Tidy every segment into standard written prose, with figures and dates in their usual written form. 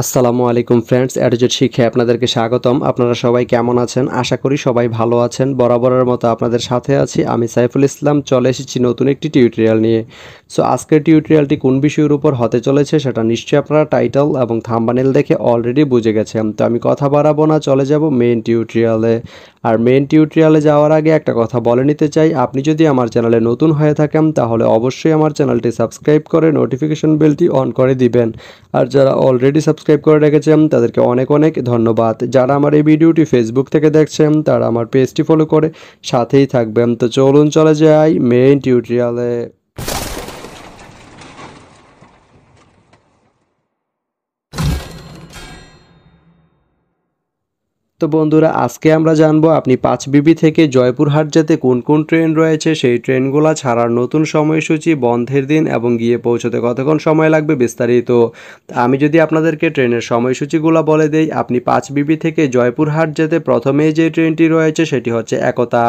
আসসালামু আলাইকুম ফ্রেন্ডস, অ্যাডজেট শিক্ষায় আপনাদেরকে স্বাগতম। আপনারা সবাই কেমন আছেন? আশা করি সবাই ভালো আছেন। বরাবরের মতো আপনাদের সাথে আছি আমি সাইফুল ইসলাম। চলে এসেছি নতুন একটি টিউটোরিয়াল নিয়ে। সো আজকের টিউটোরিয়ালটি কোন বিষয়ের উপর হতে চলেছে সেটা নিশ্চয়ই আপনারা টাইটেল এবং থাম্বনেল দেখে অলরেডি বুঝে গেছেন। তো আমি কথা বাড়াবো না, চলে যাব মেইন টিউটোরিয়ালে। আর মেইন টিউটোরিয়ালে যাওয়ার আগে একটা কথা বলে নিতে চাই, আপনি যদি আমার চ্যানেলে নতুন হয়ে থাকেন তাহলে অবশ্যই আমার চ্যানেলটি সাবস্ক্রাইব করে নোটিফিকেশন বেলটি অন করে দিবেন। আর যারা অলরেডি সাবস্ক্রাইব করে রেখেছেন তাদেরকে অনেক অনেক ধন্যবাদ। যারা আমার এই ভিডিওটি ফেসবুক থেকে দেখছেন তারা আমার পেজটি ফলো করে সাথেই থাকবেন। তো চলুন চলে যাই মেইন টিউটোরিয়ালে। তো বন্ধুরা, আজকে আমরা জানবো আপনি 5বিবি থেকে জয়পুরহাট যেতে কোন কোন ট্রেন রয়েছে, সেই ট্রেনগুলো ছাড়ার নতুন সময়সূচি, বন্ধের দিন এবং গিয়ে পৌঁছতে কতক্ষণ সময় লাগবে বিস্তারিত। আমি যদি আপনাদেরকে ট্রেনের সময়সূচিগুলো বলে দেই, আপনি 5বিবি থেকে জয়পুরহাট যেতে প্রথমেই যে ট্রেনটি রয়েছে সেটি হচ্ছে একতা।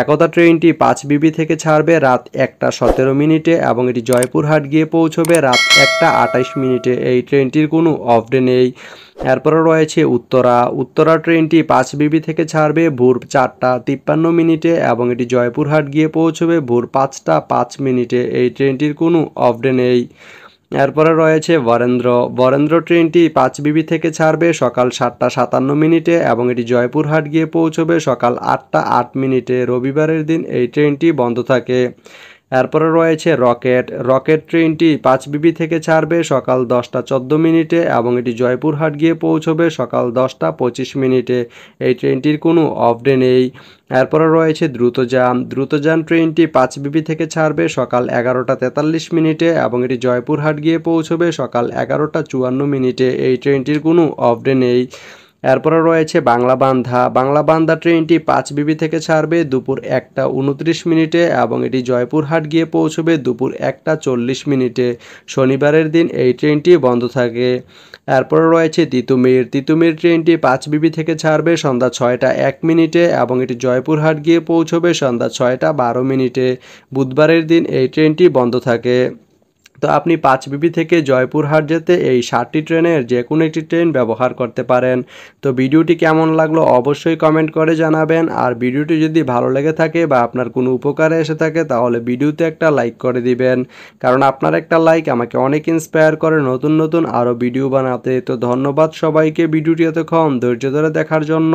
একতা ট্রেনটি 5বিবি থেকে ছাড়বে রাত 1:17 এবং এটি জয়পুরহাট গিয়ে পৌঁছবে রাত 1:28। এই ট্রেনটির কোনো অফ ডে নেই। এরপরে রয়েছে উত্তরা। উত্তরা ট্রেনটি 5বিবি থেকে ছাড়বে ভোর 4:53 এবং এটি জয়পুরহাট গিয়ে পৌঁছবে ভোর 5:05। এই ট্রেনটির কোনো অফ ডে নেই। এরপরে রয়েছে বরেন্দ্র। বরেন্দ্র ট্রেনটি 5বিবি থেকে ছাড়বে সকাল 7:57 এবং এটি জয়পুরহাট গিয়ে পৌঁছবে সকাল 8:08। রবিবারের দিন এই ট্রেনটি বন্ধ থাকে। এরপরে রয়েছে রকেট। রকেট ট্রেনটি 5বিবি থেকে ছাড়বে সকাল 10:14 এবং এটি জয়পুরহাট গিয়ে পৌঁছবে সকাল 10:25। এই ট্রেনটির কোনো অফ ডে নেই। এরপরে রয়েছে দ্রুতযান। দ্রুতযান ট্রেনটি 5বিবি থেকে ছাড়বে সকাল 11:43 এবং এটি জয়পুরহাট গিয়ে পৌঁছবে সকাল 11:54। এই ট্রেনটির কোনো অফ ডে নেই। এরপরে রয়েছে বাংলাবান্ধা। বাংলাবান্ধা ট্রেনটি 5বিবি থেকে ছাড়বে দুপুর 1:29 এবং এটি জয়পুরহাট গিয়ে পৌঁছবে দুপুর 1:40। শনিবারের দিন এই ট্রেনটি বন্ধ থাকে। এরপরে রয়েছে তিতুমির। তিতুমির ট্রেনটি 5বিবি থেকে ছাড়বে সন্ধ্যা 6:01 এবং এটি জয়পুরহাট গিয়ে পৌঁছবে সন্ধ্যা 6:12। বুধবারের দিন এই ট্রেনটি বন্ধ থাকে। তো আপনি 5বিবি থেকে জয়পুরহাট যেতে এই 7টি ট্রেনের যে কোনো একটি ট্রেন ব্যবহার করতে পারেন। তো ভিডিওটি কেমন লাগলো অবশ্যই কমেন্ট করে জানাবেন। আর ভিডিওটি যদি ভালো লেগে থাকে বা আপনার কোনো উপকারে এসে থাকে তাহলে ভিডিওতে একটা লাইক করে দিবেন, কারণ আপনার একটা লাইক আমাকে অনেক ইন্সপায়ার করে নতুন নতুন আরও ভিডিও বানাতে। তো ধন্যবাদ সবাইকে ভিডিওটি এতক্ষণ ধৈর্য ধরে দেখার জন্য।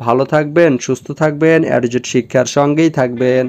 ভালো থাকবেন, সুস্থ থাকবেন, অ্যাডজেট শিক্ষার সঙ্গেই থাকবেন।